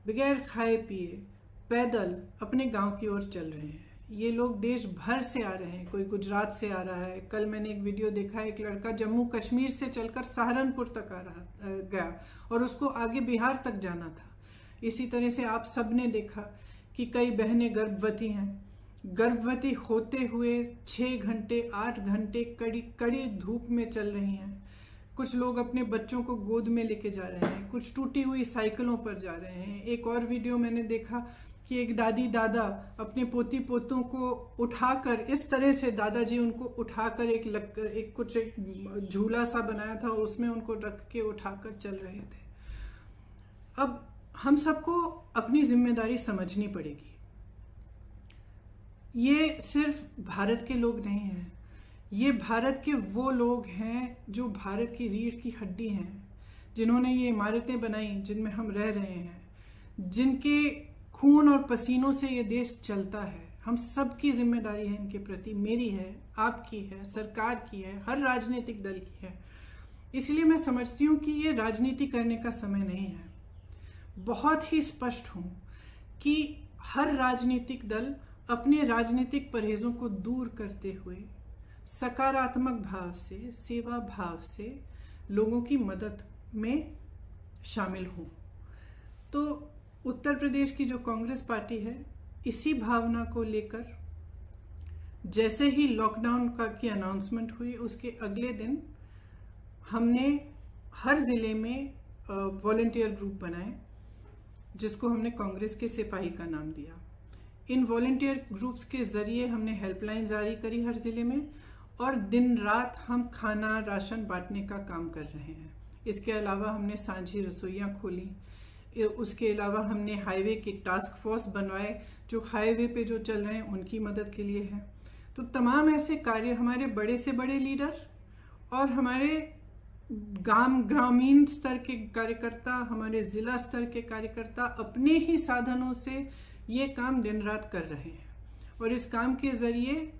बगैर खाए पिए पैदल अपने गांव की ओर चल रहे हैं। ये लोग देश भर से आ रहे हैं, कोई गुजरात से आ रहा है। कल मैंने एक वीडियो देखा, एक लड़का जम्मू कश्मीर से चलकर सहारनपुर तक गया और उसको आगे बिहार तक जाना था। इसी तरह से आप सब ने देखा कि कई बहनें गर्भवती हैं, गर्भवती होते हुए 6 घंटे 8 घंटे कड़ी कड़ी धूप में चल रही हैं। कुछ लोग अपने बच्चों को गोद में लेके जा रहे हैं, कुछ टूटी हुई साइकिलों पर जा रहे हैं। एक और वीडियो मैंने देखा कि एक दादी दादा अपने पोती पोतों को उठाकर, इस तरह से दादाजी उनको उठाकर एक झूला सा बनाया था, उसमें उनको रख के उठाकर चल रहे थे। अब हम सबको अपनी जिम्मेदारी समझनी पड़ेगी। ये सिर्फ भारत के लोग नहीं हैं, ये भारत के वो लोग हैं जो भारत की रीढ़ की हड्डी हैं, जिन्होंने ये इमारतें बनाई जिनमें हम रह रहे हैं, जिनके खून और पसीनों से ये देश चलता है। हम सब की जिम्मेदारी है इनके प्रति, मेरी है, आपकी है, सरकार की है, हर राजनीतिक दल की है। इसलिए मैं समझती हूँ कि ये राजनीति करने का समय नहीं है। बहुत ही स्पष्ट हूँ कि हर राजनीतिक दल अपने राजनीतिक परहेजों को दूर करते हुए सकारात्मक भाव से, सेवा भाव से लोगों की मदद में शामिल हों। तो उत्तर प्रदेश की जो कांग्रेस पार्टी है, इसी भावना को लेकर जैसे ही लॉकडाउन की अनाउंसमेंट हुई, उसके अगले दिन हमने हर ज़िले में वॉलंटियर ग्रुप बनाए, जिसको हमने कांग्रेस के सिपाही का नाम दिया। इन वॉलंटियर ग्रुप्स के ज़रिए हमने हेल्पलाइन जारी करी हर ज़िले में, और दिन रात हम खाना राशन बांटने का काम कर रहे हैं। इसके अलावा हमने साझी रसोइयाँ खोली। उसके अलावा हमने हाईवे की टास्क फोर्स बनवाए, जो हाईवे पे जो चल रहे हैं उनकी मदद के लिए है। तो तमाम ऐसे कार्य हमारे बड़े से बड़े लीडर और हमारे ग्रामीण स्तर के कार्यकर्ता, हमारे ज़िला स्तर के कार्यकर्ता अपने ही साधनों से ये काम दिन रात कर रहे हैं। और इस काम के ज़रिए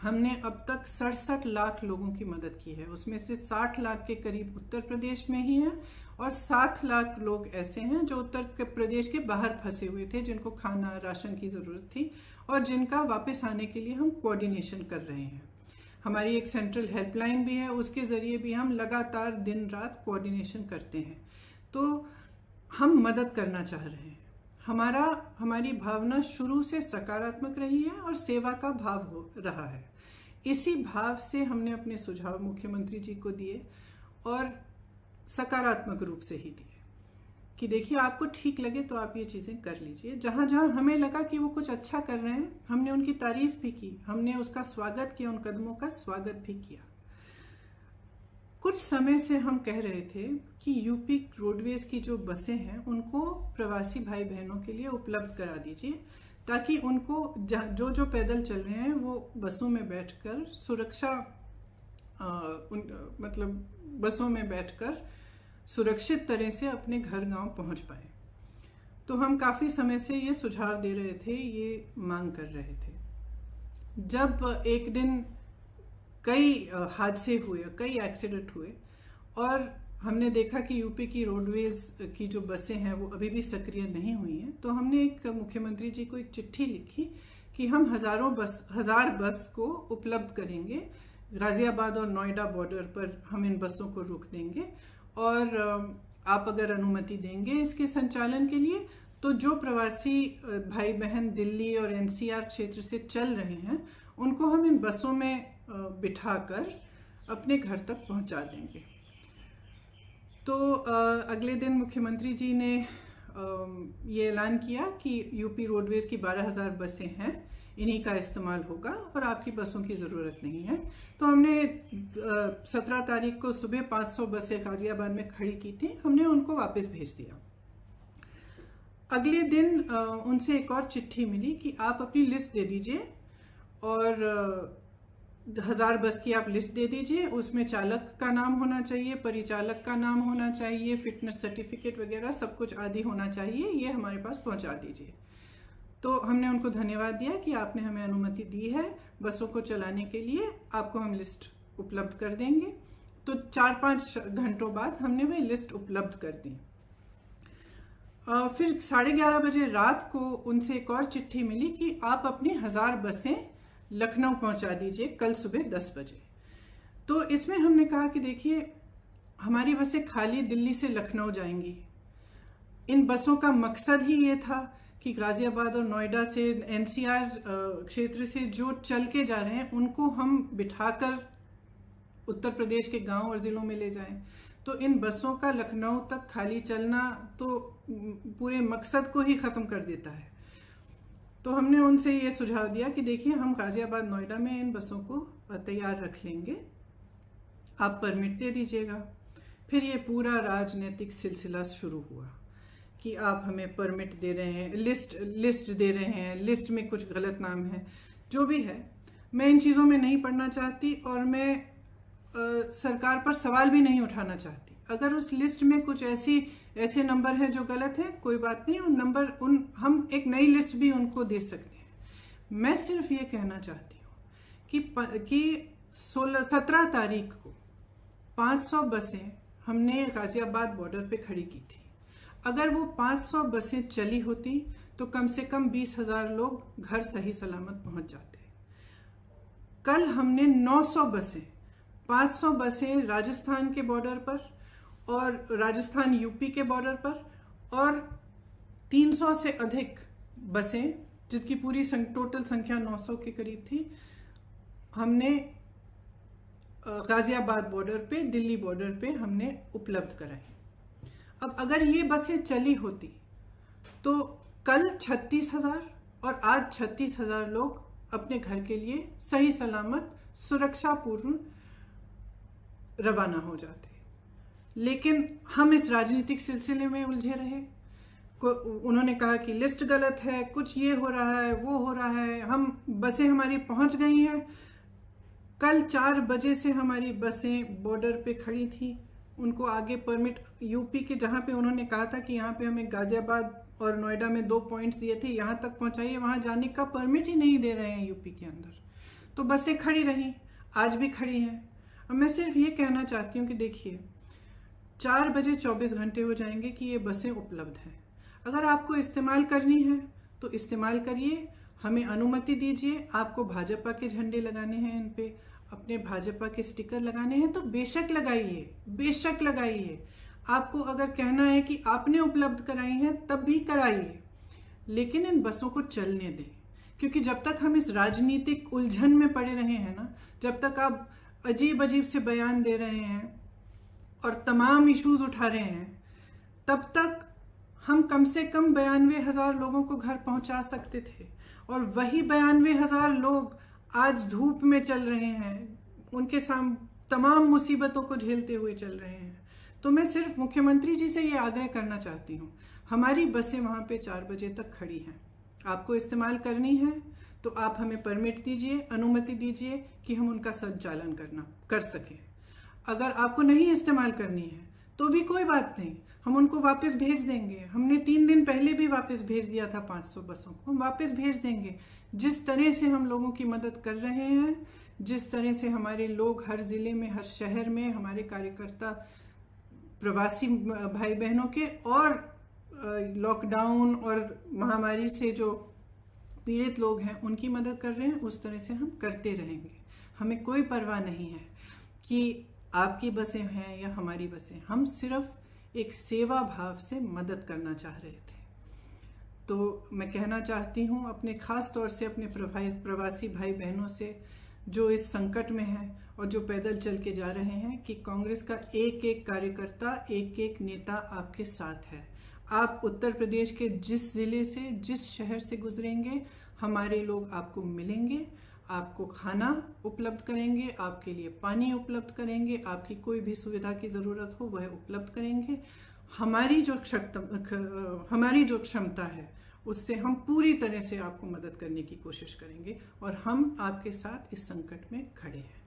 हमने अब तक 67 लाख लोगों की मदद की है। उसमें से 60 लाख के करीब उत्तर प्रदेश में ही हैं, और 7 लाख लोग ऐसे हैं जो उत्तर प्रदेश के बाहर फंसे हुए थे, जिनको खाना राशन की ज़रूरत थी और जिनका वापस आने के लिए हम कोऑर्डिनेशन कर रहे हैं। हमारी एक सेंट्रल हेल्पलाइन भी है, उसके ज़रिए भी हम लगातार दिन रात कोऑर्डिनेशन करते हैं। तो हम मदद करना चाह रहे हैं। हमारी भावना शुरू से सकारात्मक रही है और सेवा का भाव हो रहा है। इसी भाव से हमने अपने सुझाव मुख्यमंत्री जी को दिए, और सकारात्मक रूप से ही दिए कि देखिए, आपको ठीक लगे तो आप ये चीज़ें कर लीजिए। जहाँ जहाँ हमें लगा कि वो कुछ अच्छा कर रहे हैं, हमने उनकी तारीफ भी की, हमने उसका स्वागत किया, उन कदमों का स्वागत भी किया। कुछ समय से हम कह रहे थे कि यूपी रोडवेज की जो बसें हैं उनको प्रवासी भाई बहनों के लिए उपलब्ध करा दीजिए, ताकि उनको जो पैदल चल रहे हैं वो बसों में बैठकर बसों में बैठकर सुरक्षित तरह से अपने घर गांव पहुंच पाए। तो हम काफ़ी समय से ये सुझाव दे रहे थे, ये मांग कर रहे थे। जब एक दिन कई हादसे हुए, कई एक्सीडेंट हुए, और हमने देखा कि यूपी की रोडवेज की जो बसें हैं वो अभी भी सक्रिय नहीं हुई हैं, तो हमने एक मुख्यमंत्री जी को एक चिट्ठी लिखी कि हम 1000 बस को उपलब्ध करेंगे। गाज़ियाबाद और नोएडा बॉर्डर पर हम इन बसों को रोक देंगे, और आप अगर अनुमति देंगे इसके संचालन के लिए, तो जो प्रवासी भाई बहन दिल्ली और एनसीआर क्षेत्र से चल रहे हैं उनको हम इन बसों में बिठाकर अपने घर तक पहुंचा देंगे। तो अगले दिन मुख्यमंत्री जी ने ये ऐलान किया कि यूपी रोडवेज की 12,000 बसें हैं, इन्हीं का इस्तेमाल होगा और आपकी बसों की ज़रूरत नहीं है। तो हमने 17 तारीख को सुबह 500 बसें गाज़ियाबाद में खड़ी की थी, हमने उनको वापस भेज दिया। अगले दिन उनसे एक और चिट्ठी मिली कि आप अपनी लिस्ट दे दीजिए, और 1000 बस की आप लिस्ट दे दीजिए, उसमें चालक का नाम होना चाहिए, परिचालक का नाम होना चाहिए, फिटनेस सर्टिफिकेट वगैरह सब कुछ आदि होना चाहिए, ये हमारे पास पहुंचा दीजिए। तो हमने उनको धन्यवाद दिया कि आपने हमें अनुमति दी है बसों को चलाने के लिए, आपको हम लिस्ट उपलब्ध कर देंगे। तो 4-5 घंटों बाद हमने वह लिस्ट उपलब्ध कर दी। फिर 11:30 बजे रात को उनसे एक और चिट्ठी मिली कि आप अपनी 1000 बसें लखनऊ पहुंचा दीजिए कल सुबह 10 बजे। तो इसमें हमने कहा कि देखिए, हमारी बसें खाली दिल्ली से लखनऊ जाएंगी। इन बसों का मकसद ही ये था कि गाज़ियाबाद और नोएडा से, एनसीआर क्षेत्र से जो चल के जा रहे हैं उनको हम बिठाकर उत्तर प्रदेश के गांव और ज़िलों में ले जाएं। तो इन बसों का लखनऊ तक खाली चलना तो पूरे मकसद को ही ख़त्म कर देता है। तो हमने उनसे ये सुझाव दिया कि देखिए, हम गाज़ियाबाद नोएडा में इन बसों को तैयार रख लेंगे, आप परमिट दे दीजिएगा। फिर ये पूरा राजनीतिक सिलसिला शुरू हुआ कि आप हमें परमिट दे रहे हैं, लिस्ट दे रहे हैं, लिस्ट में कुछ गलत नाम है। जो भी है, मैं इन चीज़ों में नहीं पढ़ना चाहती और मैं सरकार पर सवाल भी नहीं उठाना चाहती। अगर उस लिस्ट में कुछ ऐसे नंबर हैं जो गलत हैं, कोई बात नहीं, हम एक नई लिस्ट भी उनको दे सकते हैं। मैं सिर्फ ये कहना चाहती हूँ कि 17 तारीख को 500 बसें हमने गाज़ियाबाद बॉर्डर पे खड़ी की थी। अगर वो 500 बसें चली होती तो कम से कम 20,000 लोग घर सही सलामत पहुंच जाते। कल हमने 900 बसें, 500 बसें राजस्थान के बॉर्डर पर और राजस्थान यूपी के बॉर्डर पर, और 300 से अधिक बसें, जिनकी पूरी टोटल संख्या 900 के करीब थी, हमने गाज़ियाबाद बॉर्डर पे, दिल्ली बॉर्डर पे हमने उपलब्ध कराई। अब अगर ये बसें चली होती तो कल 36,000 और आज 36,000 लोग अपने घर के लिए सही सलामत सुरक्षापूर्ण रवाना हो जाते। लेकिन हम इस राजनीतिक सिलसिले में उलझे रहे। उन्होंने कहा कि लिस्ट गलत है, कुछ ये हो रहा है, वो हो रहा है, बसें हमारी पहुंच गई हैं। कल 4 बजे से हमारी बसें बॉर्डर पे खड़ी थी, उनको आगे परमिट, यूपी के जहाँ पे उन्होंने कहा था कि यहाँ पे हमें गाज़ियाबाद और नोएडा में 2 पॉइंट्स दिए थे, यहाँ तक पहुँचाइए, वहाँ जाने का परमिट ही नहीं दे रहे हैं यूपी के अंदर। तो बसें खड़ी रहीं, आज भी खड़ी हैं। अब मैं सिर्फ ये कहना चाहती हूँ कि देखिए, 4 बजे 24 घंटे हो जाएंगे कि ये बसें उपलब्ध हैं। अगर आपको इस्तेमाल करनी है तो इस्तेमाल करिए, हमें अनुमति दीजिए। आपको भाजपा के झंडे लगाने हैं, इन पे अपने भाजपा के स्टिकर लगाने हैं तो बेशक लगाइए, बेशक लगाइए। आपको अगर कहना है कि आपने उपलब्ध कराई हैं तब भी कराइए, लेकिन इन बसों को चलने दें। क्योंकि जब तक हम इस राजनीतिक उलझन में पड़े रहे हैं ना, जब तक आप अजीब अजीब से बयान दे रहे हैं और तमाम इश्यूज उठा रहे हैं, तब तक हम कम से कम 92,000 लोगों को घर पहुंचा सकते थे। और वही 92,000 लोग आज धूप में चल रहे हैं, उनके सामने तमाम मुसीबतों को झेलते हुए चल रहे हैं। तो मैं सिर्फ मुख्यमंत्री जी से ये आग्रह करना चाहती हूँ, हमारी बसें वहाँ पे 4 बजे तक खड़ी हैं, आपको इस्तेमाल करनी है तो आप हमें परमिट दीजिए, अनुमति दीजिए कि हम उनका संचालन कर सकें। अगर आपको नहीं इस्तेमाल करनी है तो भी कोई बात नहीं, हम उनको वापस भेज देंगे। हमने 3 दिन पहले भी वापस भेज दिया था 500 बसों को, हम वापस भेज देंगे। जिस तरह से हम लोगों की मदद कर रहे हैं, जिस तरह से हमारे लोग हर ज़िले में, हर शहर में, हमारे कार्यकर्ता प्रवासी भाई बहनों के और लॉकडाउन और महामारी से जो पीड़ित लोग हैं उनकी मदद कर रहे हैं, उस तरह से हम करते रहेंगे। हमें कोई परवाह नहीं है कि आपकी बसें हैं या हमारी बसें, हम सिर्फ एक सेवा भाव से मदद करना चाह रहे थे। तो मैं कहना चाहती हूँ अपने ख़ास तौर से अपने प्रवासी भाई बहनों से जो इस संकट में हैं और जो पैदल चल के जा रहे हैं, कि कांग्रेस का एक एक कार्यकर्ता, एक एक नेता आपके साथ है। आप उत्तर प्रदेश के जिस ज़िले से, जिस शहर से गुजरेंगे, हमारे लोग आपको मिलेंगे, आपको खाना उपलब्ध करेंगे, आपके लिए पानी उपलब्ध करेंगे, आपकी कोई भी सुविधा की ज़रूरत हो वह उपलब्ध करेंगे। हमारी जो क्षमता है उससे हम पूरी तरह से आपको मदद करने की कोशिश करेंगे और हम आपके साथ इस संकट में खड़े हैं।